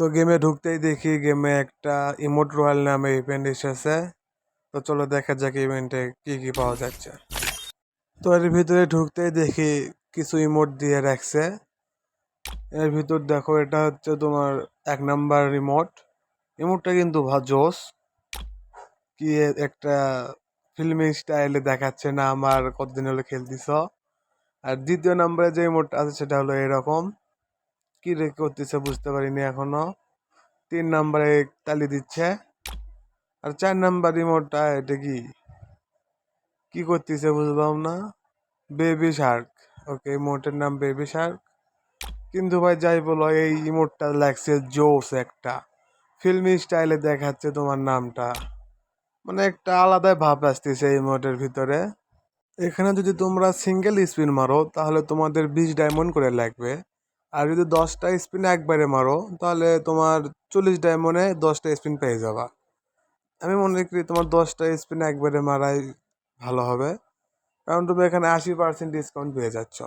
তো গেমে ঢুকতেই দেখি গেমে একটা ইমোট রয়্যাল নামে ইভেন্ট এসেছে। তো চলো দেখা যাক ইভেন্টে কি কি পাওয়া যাচ্ছে। তো এর ভিতরে ঢুকতেই দেখি কিছু ইমোট দিয়ে রাখছে। এর ভিতর দেখো এটা হচ্ছে তোমার 1 নাম্বার ইমোটটা কিন্তু জোস। কি একটা ফিল্মি স্টাইলে দেখাচ্ছে না আমার কতদিন হলো খেলতেছ। আর দ্বিতীয় নাম্বারে যে ইমোটটা আছে সেটা হলো এরকম, কি রে করতেছে বুঝতে পারিনি এখনো। 3 নাম্বারে তালি দিচ্ছে। আর 4 নাম্বার ইমোটটা এটা কি কি করতেছে বুঝলাম না। বেবি শার্ক, ওকে ইমোটের নাম বেবি শার্ক। কিন্তু ভাই যাই বলো এই ইমোটটা লাগছে জোস একটা ফিল্মি স্টাইলে দেখাচ্ছে তোমার নামটা, মানে একটা আলাদাই ভাব আসতেছে এই ইমোটের ভিতরে। এখানে যদি তোমরা সিঙ্গেল স্পিন মারো তাহলে তোমাদের 20 ডায়মন্ড করে লাগবে। আর যদি 10টা স্পিন একবারে মারো তাহলে তোমার 40 ডায়মন্ডে 10টা স্পিন পেয়ে যাবা। আমি মনে করি তোমার 10টা স্পিন একবারে মারাই ভালো হবে, কারণ তুমি এখানে 80% ডিসকাউন্ট পেয়ে যাচ্ছ।